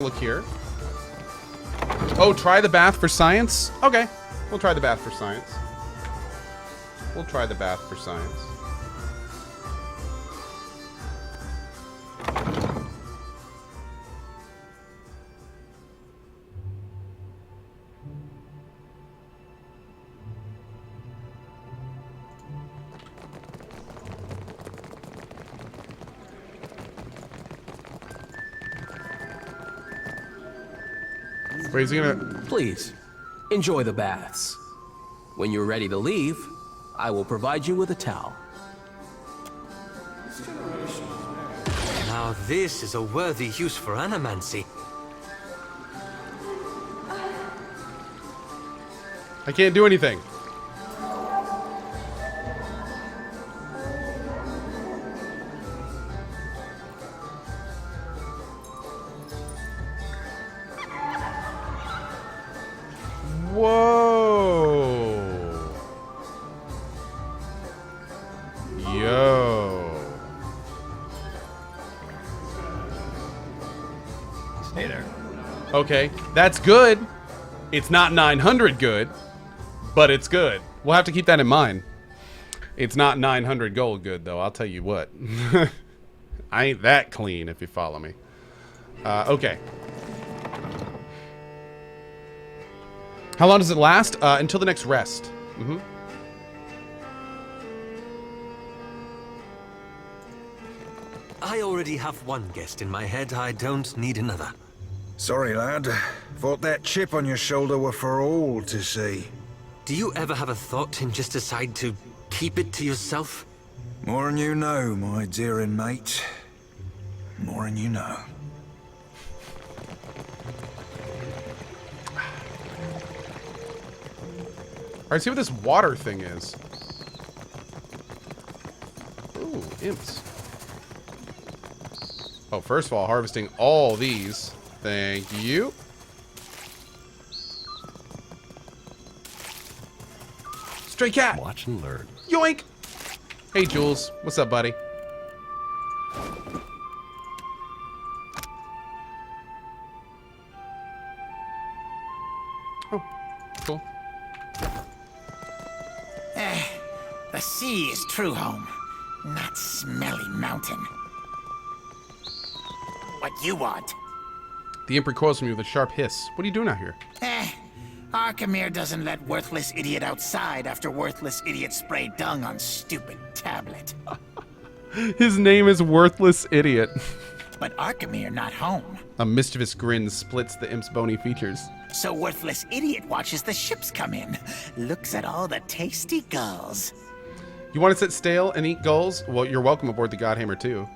Look here. Oh, try the bath for science? Okay. We'll try the bath for science. We'll try the bath for science. Wait, is he gonna... Please, enjoy the baths. When you're ready to leave, I will provide you with a towel. Now this is a worthy use for animancy. I can't do anything. Whoa. Yo. Stay there. Okay, that's good. It's not 900 good, but it's good. We'll have to keep that in mind. It's not 900 gold good, though. I'll tell you what. I ain't that clean, if you follow me. Okay. How long does it last? Until the next rest. Mm-hmm. I already have one guest in my head. I don't need another. Sorry, lad. Thought that chip on your shoulder were for all to see. Do you ever have a thought and just decide to keep it to yourself? More than you know, my dear and mate. More than you know. Alright, see what this water thing is. Ooh, imps. Oh, first of all, harvesting all these. Thank you. Stray cat. Watch and learn. Yoink. Hey, Jules. What's up, buddy? Oh, cool. The sea is true home, not smelly mountain. What you want? The imp recoils from you with a sharp hiss. What are you doing out here? Arkhamir doesn't let worthless idiot outside after worthless idiot sprayed dung on stupid tablet. His name is Worthless Idiot. But Arkhamir not home. A mischievous grin splits the imp's bony features. So worthless idiot watches the ships come in, looks at all the tasty gulls. You want to sit stale and eat gulls? Well, you're welcome aboard the Godhammer too.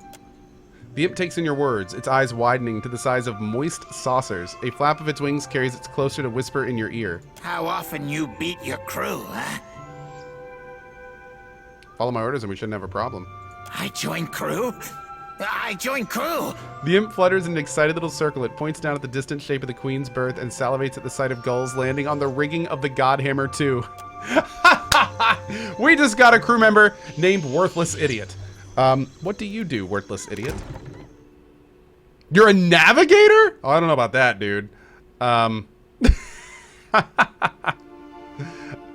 The imp takes in your words, its eyes widening to the size of moist saucers. A flap of its wings carries it closer to whisper in your ear. How often you beat your crew, huh? Follow my orders and we shouldn't have a problem. I join crew? I join crew! The imp flutters in an excited little circle. It points down at the distant shape of the Queen's berth and salivates at the sight of gulls landing on the rigging of the Godhammer 2. We just got a crew member named Worthless Idiot. What do you do, Worthless Idiot? You're a navigator? Oh, I don't know about that, dude. I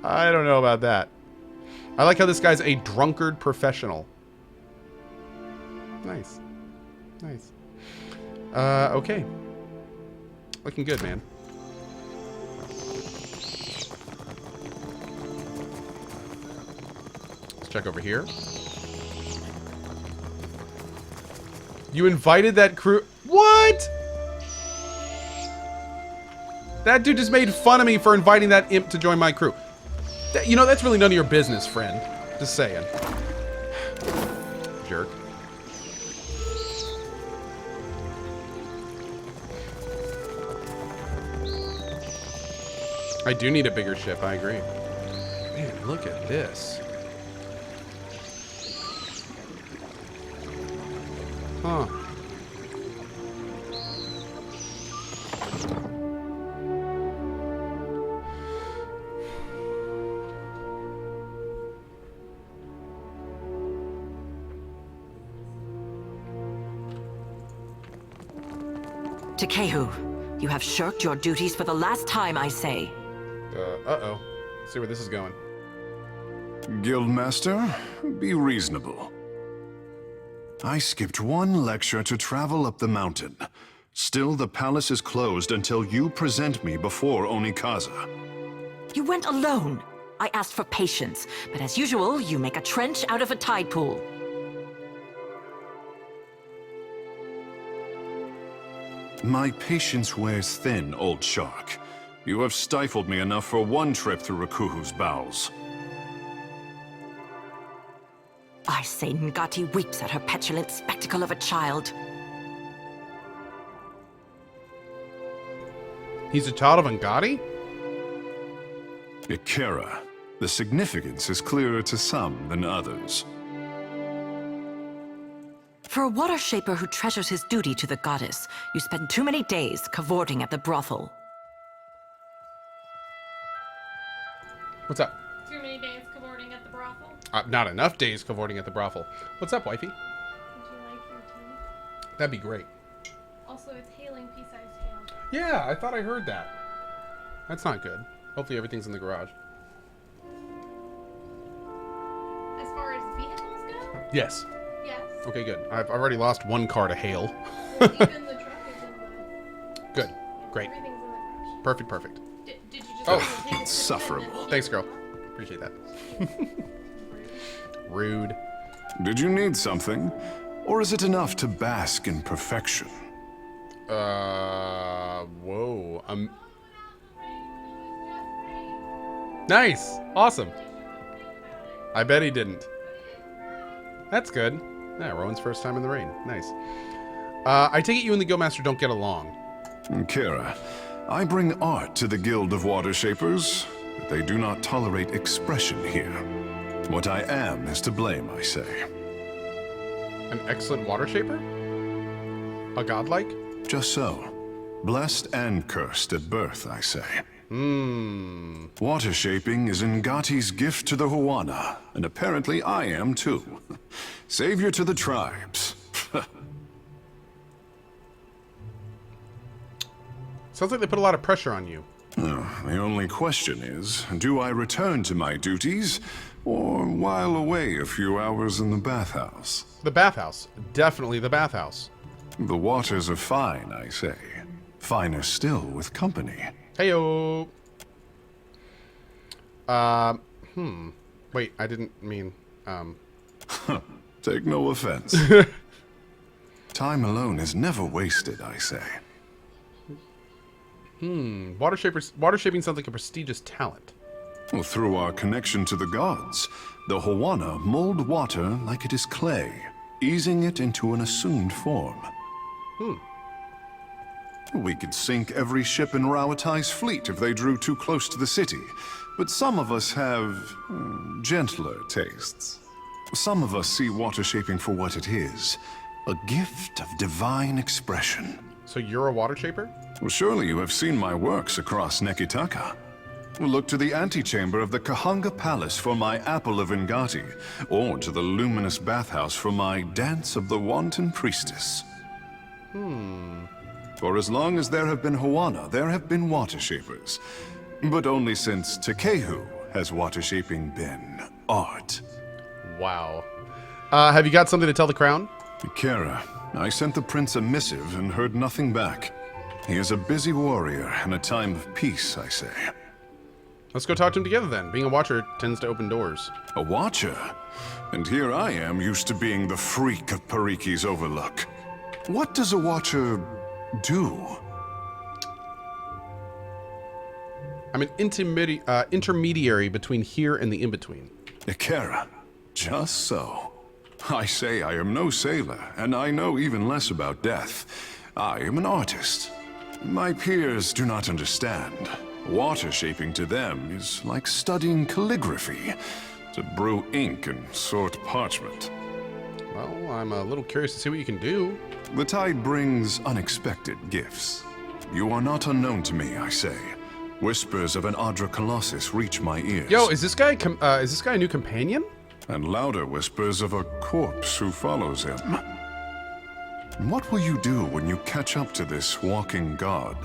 don't know about that. I like how this guy's a drunkard professional. Nice. Nice. Okay. Looking good, man. Let's check over here. You invited that crew... What? That dude just made fun of me for inviting that imp to join my crew. You know, that's really none of your business, friend. Just saying. Jerk. I do need a bigger ship, I agree. Man, look at this. Huh. To Cohh, you have shirked your duties for the last time, I say. Uh-oh. See where this is going. Guildmaster, be reasonable. I skipped one lecture to travel up the mountain. Still, the palace is closed until you present me before Onikaza. You went alone. I asked for patience, but as usual, you make a trench out of a tide pool. My patience wears thin, old shark. You have stifled me enough for one trip through Rakuhu's bowels. I say Ngati weeps at her petulant spectacle of a child. He's a child of Ngati? Ikera, the significance is clearer to some than others. For a water shaper who treasures his duty to the goddess, you spend too many days cavorting at the brothel. What's up? Too many days cavorting at the brothel. Not enough days cavorting at the brothel. What's up, wifey? Would you like your tea? That'd be great. Also, it's hailing pea-sized hail. Yeah, I thought I heard that. That's not good. Hopefully everything's in the garage. As far as vehicles go, Yes. yes. Okay, good. I've already lost one car to hail. Well, even the truck is in the... Good. Great. Everything's in the garage. Perfect. Did you just Oh, take a sip of insufferable. it? Thanks, girl. Appreciate that. Rude. Did you need something? Or is it enough to bask in perfection? Whoa. Nice. Awesome. I bet he didn't. That's good. Yeah, Rowan's first time in the rain. Nice. I take it you and the Guildmaster don't get along. Kira, I bring art to the Guild of Water Shapers, but they do not tolerate expression here. What I am is to blame, I say. An excellent water shaper? A godlike? Just so. Blessed and cursed at birth, I say. Water shaping is Ngati's gift to the Huana, and apparently I am too. Savior to the tribes. Sounds like they put a lot of pressure on you. The only question is, do I return to my duties, or while away a few hours in the bathhouse? The bathhouse. Definitely the bathhouse. The waters are fine, I say. Finer still with company. Heyo. Wait, I didn't mean, Take no offense. Time alone is never wasted, I say. Water shaping sounds like a prestigious talent. Well, through our connection to the gods, the Huana mold water like it is clay, easing it into an assumed form. We could sink every ship in Rawatai's fleet if they drew too close to the city, but some of us have gentler tastes. Some of us see water shaping for what it is, a gift of divine expression. So you're a water shaper? Well, surely you have seen my works across Nekitaka. Look to the antechamber of the Kahanga Palace for my Apple of Ngati, or to the luminous bathhouse for my Dance of the Wanton Priestess. For as long as there have been Huana, there have been water shapers. But only since Tekehu has water shaping been art. Wow. Have you got something to tell the crown? Kara, I sent the prince a missive and heard nothing back. He is a busy warrior in a time of peace, I say. Let's go talk to him together then. Being a watcher tends to open doors. A watcher? And here I am, used to being the freak of Pariki's overlook. What does a watcher do? I'm an intermediary between here and the in-between. Ikera, just so. I say I am no sailor, and I know even less about death. I am an artist. My peers do not understand. Water shaping to them is like studying calligraphy, to brew ink and sort parchment. Well, I'm a little curious to see what you can do. The tide brings unexpected gifts. You are not unknown to me, I say. Whispers of an Adra Colossus reach my ears. Yo, is this guy a new companion? And louder whispers of a corpse who follows him. What will you do when you catch up to this walking god?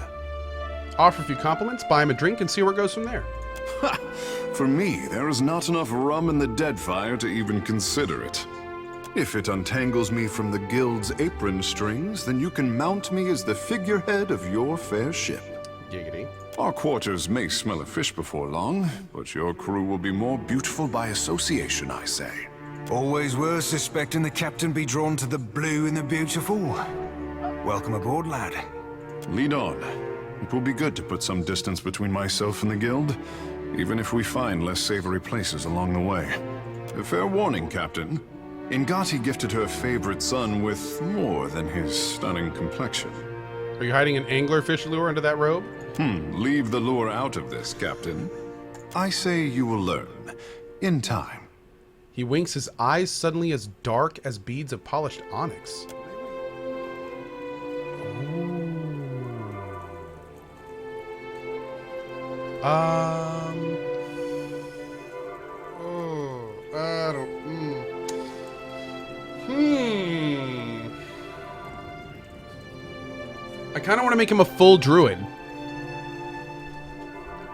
Offer a few compliments, buy him a drink, and see where it goes from there. For me, there is not enough rum in the Deadfire to even consider it. If it untangles me from the guild's apron strings, then you can mount me as the figurehead of your fair ship. Giggity. Our quarters may smell of fish before long, but your crew will be more beautiful by association, I say. Always worth suspecting the captain be drawn to the blue and the beautiful. Welcome aboard, lad. Lead on. It will be good to put some distance between myself and the guild, even if we find less savory places along the way. A fair warning, Captain. Ingati gifted her favorite son with more than his stunning complexion. Are you hiding an anglerfish lure under that robe? Leave the lure out of this, Captain. I say you will learn. In time. He winks, his eyes suddenly as dark as beads of polished onyx. I don't. I kind of want to make him a full druid.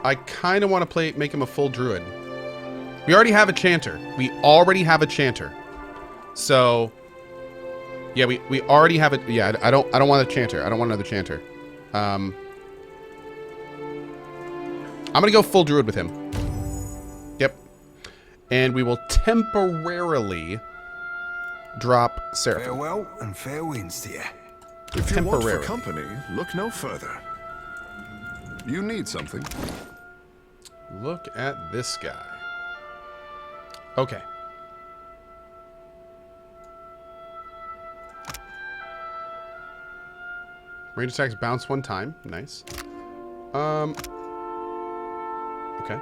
I kind of want to make him a full druid. We already have a chanter. So, yeah, we already have it. Yeah, I don't want a chanter. I don't want another chanter. I'm gonna go full druid with him. Yep. And we will temporarily drop Seraphim. Farewell and fair winds to you. If you want for Temporarily. company, look no further. You need something. Look at this guy. Okay. Range attacks bounce one time. Nice. Okay.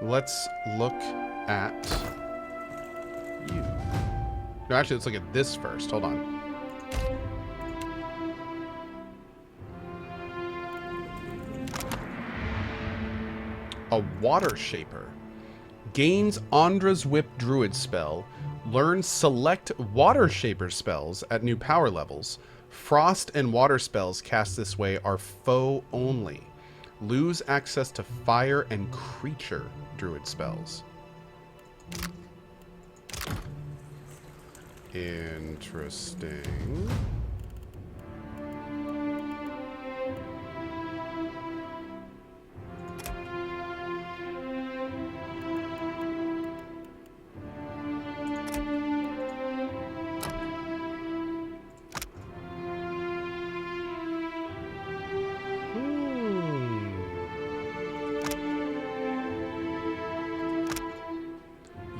Let's look at you. No, actually, let's look at this first. Hold on. A Water Shaper. Gains Andra's Whip Druid spell. Learns select Water Shaper spells at new power levels. Frost and Water spells cast this way are foe only. Lose access to Fire and Creature Druid spells. Interesting.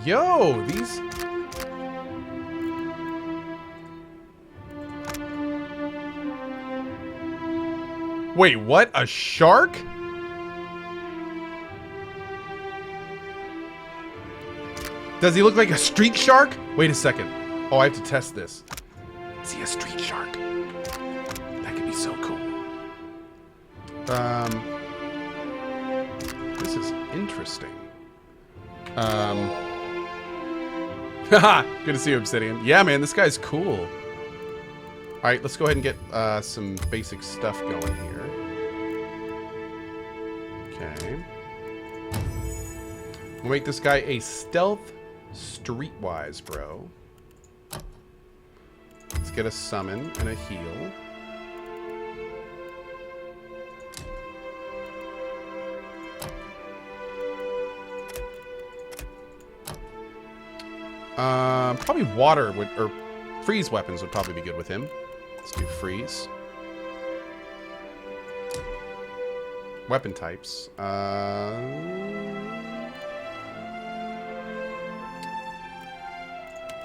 Yo, these... Wait, what? A shark? Does he look like a street shark? Wait a second. Oh, I have to test this. Is he a street shark? That could be so cool. This is interesting. Haha, good to see you, Obsidian. Yeah, man, this guy's cool. All right, let's go ahead and get some basic stuff going here. Okay. We'll make this guy a stealth streetwise, bro. Let's get a summon and a heal. Probably water would, or freeze weapons would probably be good with him. Let's do freeze. Weapon types. Go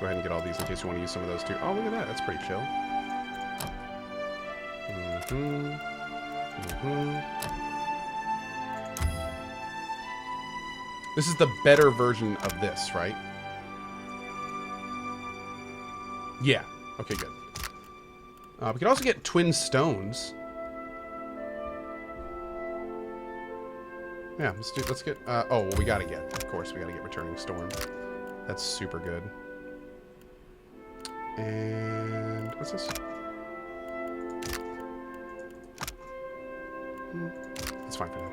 ahead and get all these in case you want to use some of those too. Oh, look at that. That's pretty chill. This is the better version of this, right? Yeah. Okay, good. We could also get twin stones. Yeah, let's get, oh, well, we gotta get, of course, we gotta get Returning Storm. That's super good. And what's this? It's fine for now.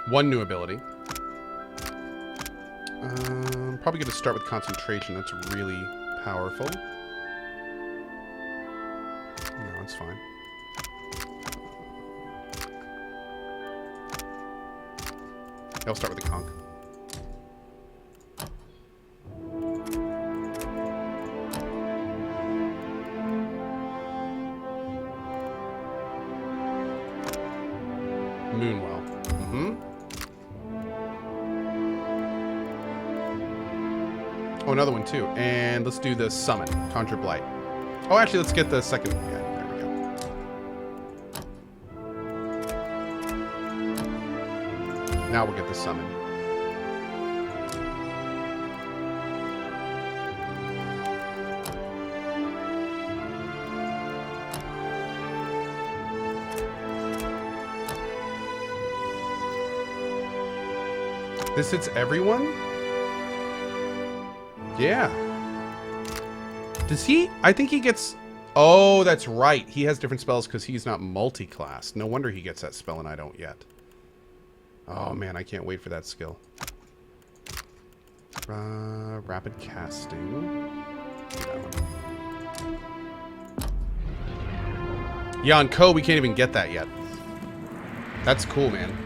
One new ability. Probably going to start with concentration. That's really powerful. No, it's fine. I'll start with the conch. Moonwell. Oh, another one too. And let's do the summon. Conjure Blight. Oh, actually, let's get the second one. Yeah, there we go. Now we'll get the summon. This hits everyone? Yeah. Does he? I think he gets... Oh, that's right. He has different spells because he's not multi-class. No wonder he gets that spell and I don't yet. Oh, man. I can't wait for that skill. Rapid casting. Yeah, on Cohh, we can't even get that yet. That's cool, man.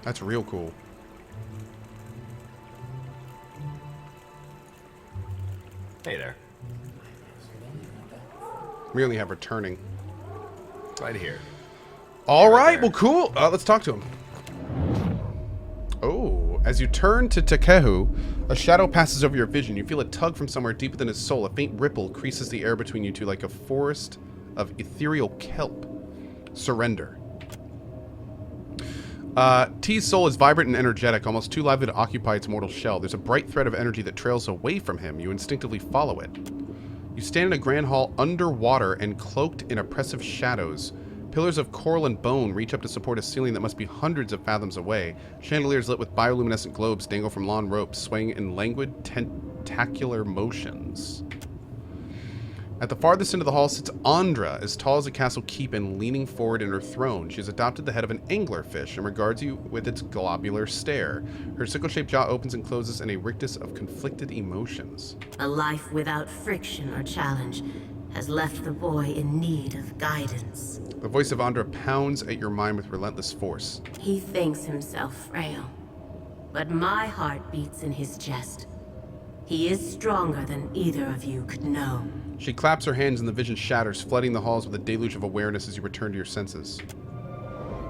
That's real cool. Hey there. We only have returning. Right here. All right, well, cool. Let's talk to him. Oh, as you turn to Cohh, a shadow passes over your vision. You feel a tug from somewhere deep within his soul. A faint ripple creases the air between you two like a forest of ethereal kelp. Surrender. T's soul is vibrant and energetic, almost too lively to occupy its mortal shell. There's a bright thread of energy that trails away from him. You instinctively follow it. You stand in a grand hall underwater and cloaked in oppressive shadows. Pillars of coral and bone reach up to support a ceiling that must be hundreds of fathoms away. Chandeliers lit with bioluminescent globes dangle from long ropes, swaying in languid, tentacular motions. At the farthest end of the hall sits Andra, as tall as a castle keep and leaning forward in her throne. She has adopted the head of an anglerfish and regards you with its globular stare. Her sickle-shaped jaw opens and closes in a rictus of conflicted emotions. A life without friction or challenge has left the boy in need of guidance. The voice of Andra pounds at your mind with relentless force. He thinks himself frail, but my heart beats in his chest. He is stronger than either of you could know. She claps her hands and the vision shatters, flooding the halls with a deluge of awareness as you return to your senses.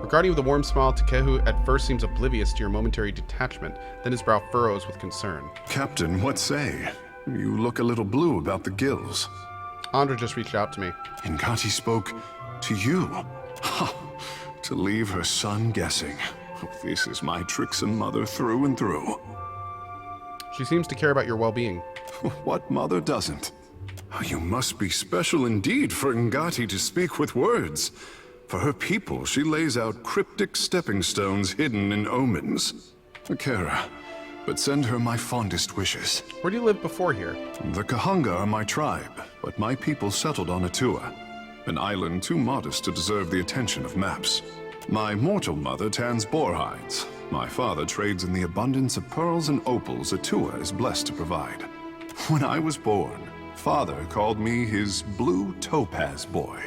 Regarding you with a warm smile, Cohh at first seems oblivious to your momentary detachment, then his brow furrows with concern. Captain, what say? You look a little blue about the gills. Andra just reached out to me. Ngati spoke to you. Ha! To leave her son guessing. This is my tricksome mother through and through. She seems to care about your well-being. What mother doesn't? You must be special indeed for Ngati to speak with words. For her people, she lays out cryptic stepping stones hidden in omens. Akira, but send her my fondest wishes. Where do you live before here? The Kahunga are my tribe, but my people settled on Atua, an island too modest to deserve the attention of maps. My mortal mother tans boar hides. My father trades in the abundance of pearls and opals Atua is blessed to provide. When I was born, Father called me his blue topaz boy.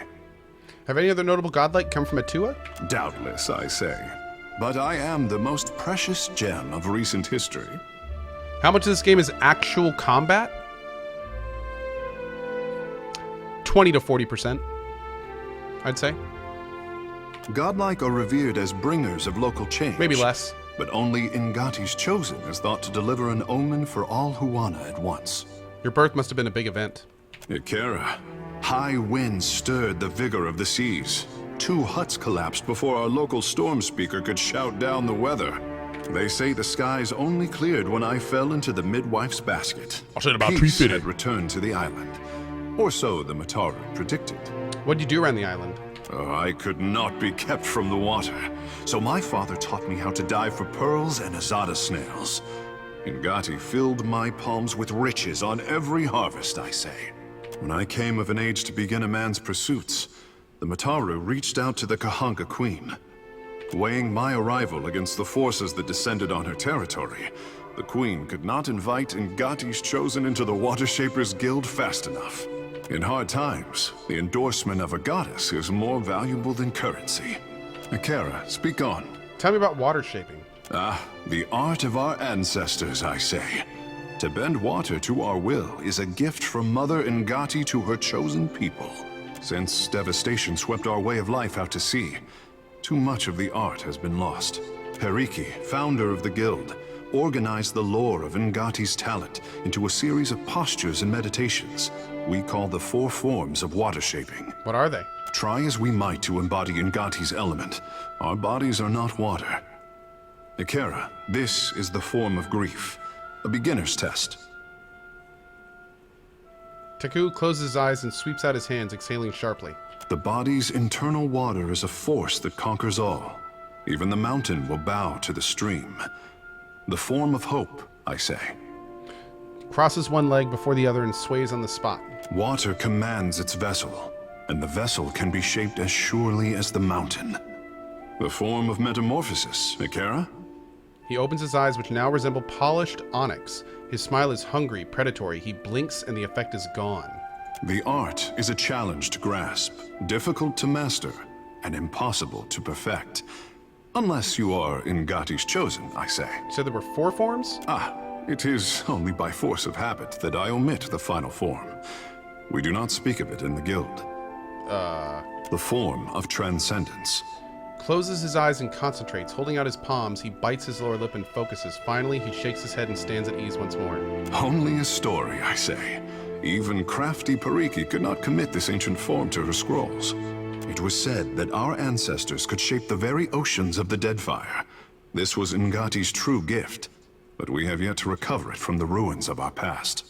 Have any other notable godlike come from Atua? Doubtless, I say. But I am the most precious gem of recent history. How much of this game is actual combat? 20 to 40%, I'd say. Godlike are revered as bringers of local change. Maybe less. But only Ngati's Chosen is thought to deliver an omen for all Huana at once. Your birth must have been a big event. Ikera, high winds stirred the vigor of the seas. 2 huts collapsed before our local storm speaker could shout down the weather. They say the skies only cleared when I fell into the midwife's basket. I said about Peace 2 feet. had returned to the island. Or so the Mataru predicted. What did you do around the island? Oh, I could not be kept from the water, so my father taught me how to dive for pearls and azada snails. Ingati filled my palms with riches on every harvest, I say. When I came of an age to begin a man's pursuits, the Mataru reached out to the Kahanga Queen. Weighing my arrival against the forces that descended on her territory, the Queen could not invite Ngati's chosen into the Water Shapers Guild fast enough. In hard times, the endorsement of a goddess is more valuable than currency. Akira, speak on. Tell me about water shaping. Ah, the art of our ancestors, I say. To bend water to our will is a gift from Mother Ngati to her chosen people. Since devastation swept our way of life out to sea, too much of the art has been lost. Periki, founder of the guild, organized the lore of Ngati's talent into a series of postures and meditations we call the 4 forms of water shaping. What are they? Try as we might to embody Ngati's element, our bodies are not water. Akira, this is the form of grief, a beginner's test. Taku closes his eyes and sweeps out his hands, exhaling sharply. The body's internal water is a force that conquers all. Even the mountain will bow to the stream. The form of hope, I say. Crosses one leg before the other and sways on the spot. Water commands its vessel, and the vessel can be shaped as surely as the mountain. The form of metamorphosis, Akira? He opens his eyes, which now resemble polished onyx. His smile is hungry, predatory. He blinks, and the effect is gone. The art is a challenge to grasp, difficult to master, and impossible to perfect. Unless you are Ngati's chosen, I say. You said there were 4 forms? Ah, it is only by force of habit that I omit the final form. We do not speak of it in the guild. The form of transcendence. Closes his eyes and concentrates. Holding out his palms, he bites his lower lip and focuses. Finally, he shakes his head and stands at ease once more. Only a story, I say. Even crafty Periki could not commit this ancient form to her scrolls. It was said that our ancestors could shape the very oceans of the Deadfire. This was Ngati's true gift, but we have yet to recover it from the ruins of our past.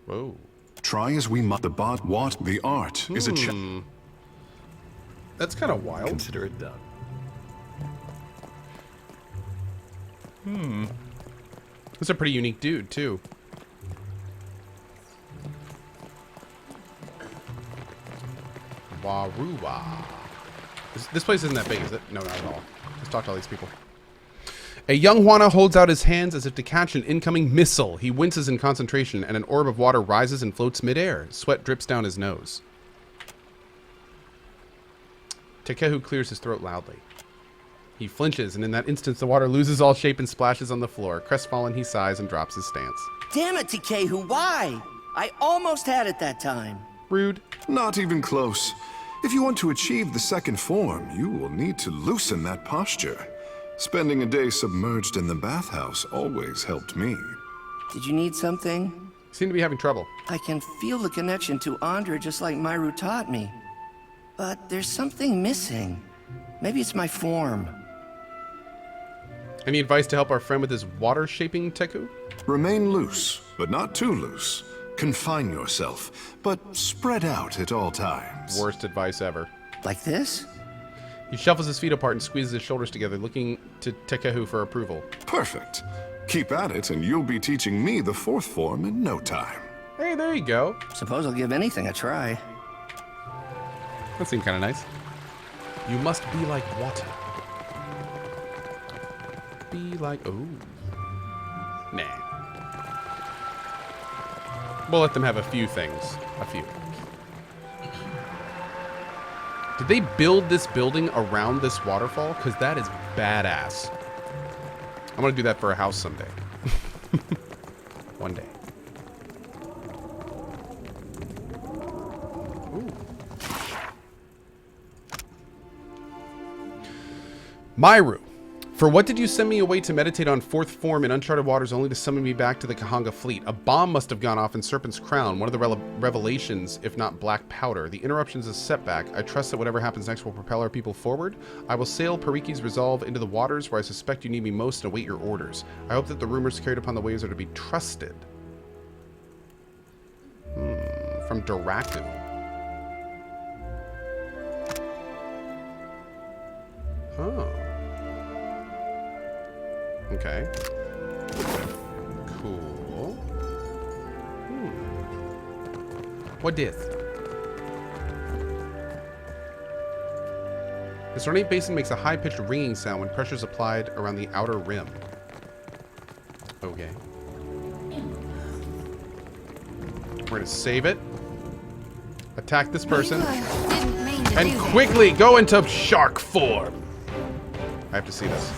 Whoa. Try as we might, the art is a That's kind of wild. Consider it done. He's a pretty unique dude, too. Waruwa. This place isn't that big, is it? No, not at all. Let's talk to all these people. A young Juana holds out his hands as if to catch an incoming missile. He winces in concentration, and an orb of water rises and floats midair. Sweat drips down his nose. Takehu clears his throat loudly. He flinches, and in that instant, the water loses all shape and splashes on the floor. Crestfallen, he sighs and drops his stance. Damn it, Takehu, why? I almost had it that time. Rude. Not even close. If you want to achieve the second form, you will need to loosen that posture. Spending a day submerged in the bathhouse always helped me. Did you need something? You seem to be having trouble. I can feel the connection to Andra just like Myru taught me. But there's something missing. Maybe it's my form. Any advice to help our friend with his water shaping, Teku? Remain loose, but not too loose. Confine yourself, but spread out at all times. Worst advice ever. Like this? He shuffles his feet apart and squeezes his shoulders together, looking to Tekehu for approval. Perfect. Keep at it, and you'll be teaching me the 4th form in no time. Hey, there you go. Suppose I'll give anything a try. That seemed kind of nice. You must be like water. Be like... Oh. Nah. We'll let them have a few things. A few. Did they build this building around this waterfall? Because that is badass. I'm going to do that for a house someday. One day. Ooh. Myru, for what did you send me away to meditate on 4th form in uncharted waters only to summon me back to the Kahanga fleet? A bomb must have gone off in Serpent's Crown, one of the revelations, if not black powder. The interruption's a setback. I trust that whatever happens next will propel our people forward. I will sail Pariki's resolve into the waters where I suspect you need me most and await your orders. I hope that the rumors carried upon the waves are to be trusted. From Daraku. Oh. Okay. Cool. What this? The ornate basin makes a high-pitched ringing sound when pressure is applied around the outer rim. Okay. We're gonna save it. Attack this person. And quickly go into shark form. I have to see this.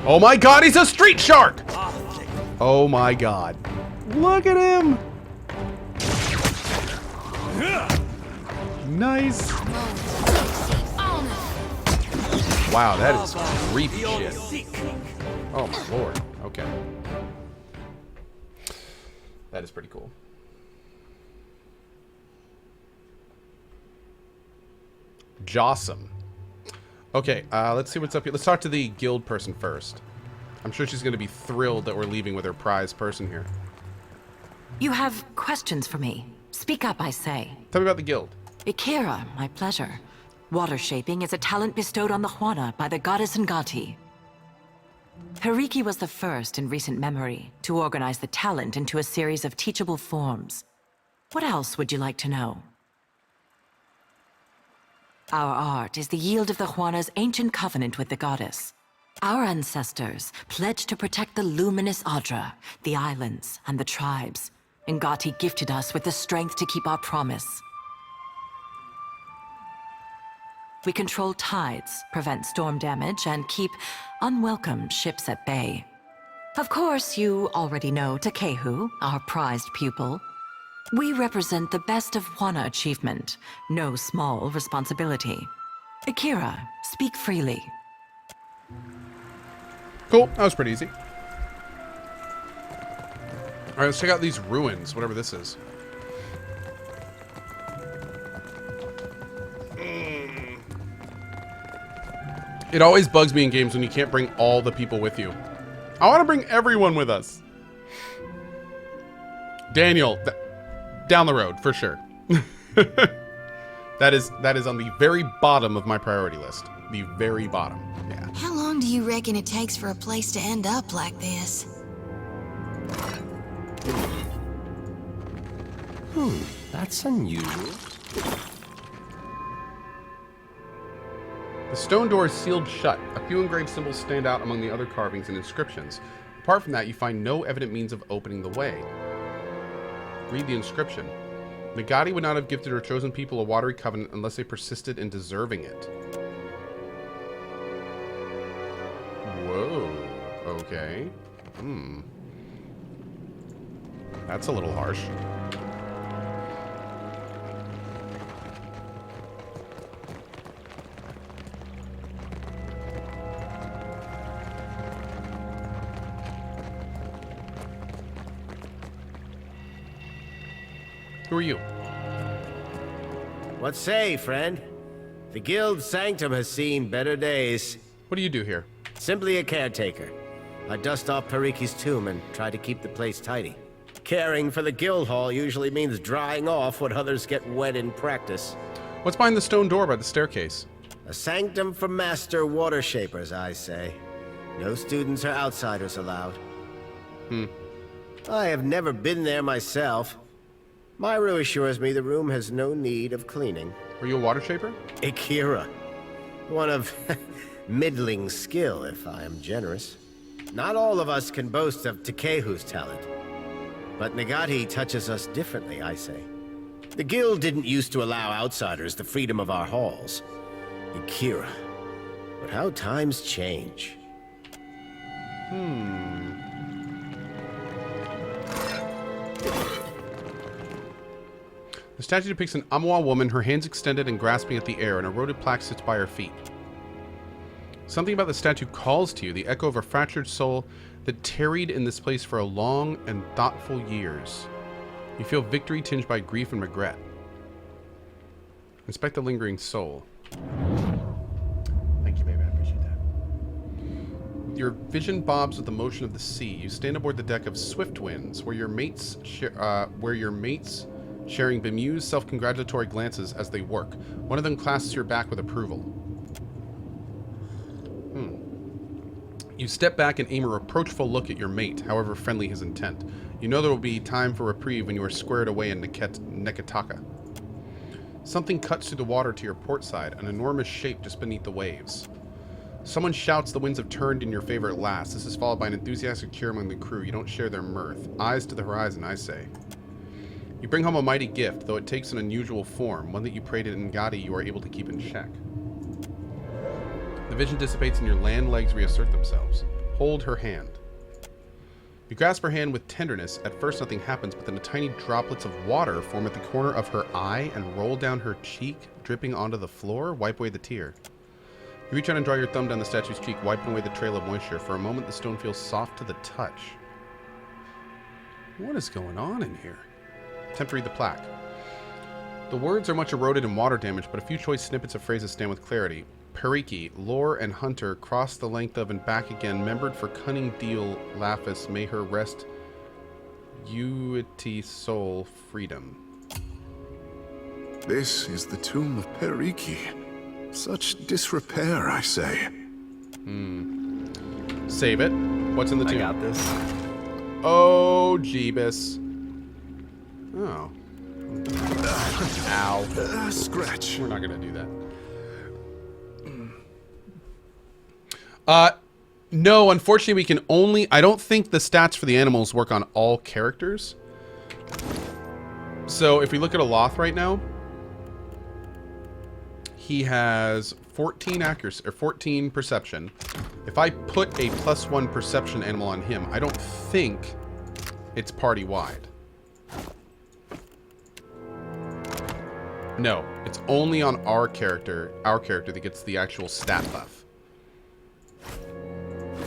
Oh my god, he's a street shark! Oh my god. Look at him! Nice. Wow, that is creepy shit. Oh my lord. Okay. That is pretty cool. Jawsome. Okay, let's see what's up here. Let's talk to the guild person first. I'm sure she's going to be thrilled that we're leaving with her prize person here. You have questions for me. Speak up, I say. Tell me about the guild. Ikira, my pleasure. Water shaping is a talent bestowed on the Huana by the goddess Ngati. Hariki was the first in recent memory to organize the talent into a series of teachable forms. What else would you like to know? Our art is the yield of the Huana's ancient covenant with the goddess. Our ancestors pledged to protect the luminous Adra, the islands, and the tribes. Ngati gifted us with the strength to keep our promise. We control tides, prevent storm damage, and keep unwelcome ships at bay. Of course, you already know Takehu, our prized pupil. We represent the best of Huana achievement, no small responsibility. Ikira, speak freely. Cool, that was pretty easy. Alright, let's check out these ruins, whatever this is. It always bugs me in games when you can't bring all the people with you. I want to bring everyone with us. Daniel, down the road, for sure. That is on the very bottom of my priority list. The very bottom, yeah. How long do you reckon it takes for a place to end up like this? That's unusual. The stone door is sealed shut. A few engraved symbols stand out among the other carvings and inscriptions. Apart from that, you find no evident means of opening the way. Read the inscription. Ngati would not have gifted her chosen people a watery covenant unless they persisted in deserving it. Whoa. Okay. That's a little harsh. Who are you? What say, friend? The guild's sanctum has seen better days. What do you do here? Simply a caretaker. I dust off Pariki's tomb and try to keep the place tidy. Caring for the guild hall usually means drying off what others get wet in practice. What's behind the stone door by the staircase? A sanctum for master water shapers, I say. No students or outsiders allowed. I have never been there myself. Myru assures me the room has no need of cleaning. Are you a water shaper? Ikira. One of middling skill, if I am generous. Not all of us can boast of Takehu's talent. But Ngati touches us differently, I say. The guild didn't used to allow outsiders the freedom of our halls. Ikira. But how times change. The statue depicts an Amwa woman, her hands extended and grasping at the air. An eroded plaque sits by her feet. Something about the statue calls to you, the echo of a fractured soul that tarried in this place for a long and thoughtful years. You feel victory tinged by grief and regret. Inspect the lingering soul. Thank you, baby. I appreciate that. Your vision bobs with the motion of the sea. You stand aboard the deck of Swift Winds, where your mates sharing bemused, self-congratulatory glances as they work. One of them clasps your back with approval. You step back and aim a reproachful look at your mate, however friendly his intent. You know there will be time for reprieve when you are squared away in Neketaka. Something cuts through the water to your port side, an enormous shape just beneath the waves. Someone shouts the winds have turned in your favor at last. This is followed by an enthusiastic cheer among the crew. You don't share their mirth. Eyes to the horizon, I say. You bring home a mighty gift, though it takes an unusual form, one that you pray to Ngati you are able to keep in check. The vision dissipates and your land legs reassert themselves. Hold her hand. You grasp her hand with tenderness. At first nothing happens, but then the tiny droplets of water form at the corner of her eye and roll down her cheek, dripping onto the floor. Wipe away the tear. You reach out and draw your thumb down the statue's cheek, wiping away the trail of moisture. For a moment, the stone feels soft to the touch. What is going on in here? Attempt to read the plaque. The words are much eroded and water damaged, but a few choice snippets of phrases stand with clarity. Periki, lore and hunter, cross the length of and back again, membered for cunning deal, Laphis, may her rest, uity soul, freedom. This is the tomb of Periki. Such disrepair, I say. Save it. What's in the tomb? I got this. Oh, Jeebus. Oh. Ow. Scratch. We're not going to do that. No, unfortunately we can only... I don't think the stats for the animals work on all characters. So if we look at Aloth right now, he has 14 accuracy, or 14 perception. If I put a +1 perception animal on him, I don't think it's party-wide. No, it's only on our character that gets the actual stat buff.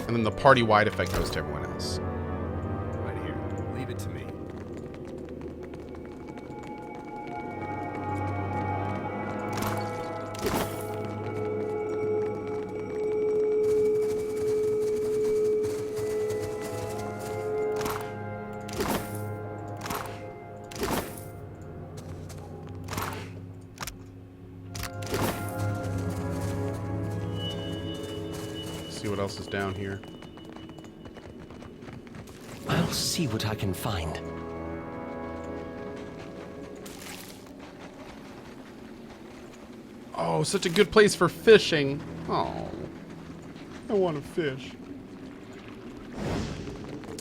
And then the party-wide effect goes to everyone else. Right here. Leave it to me. See what else is down here. I'll see what I can find. Oh, such a good place for fishing. Oh, I want to fish.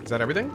Is that everything?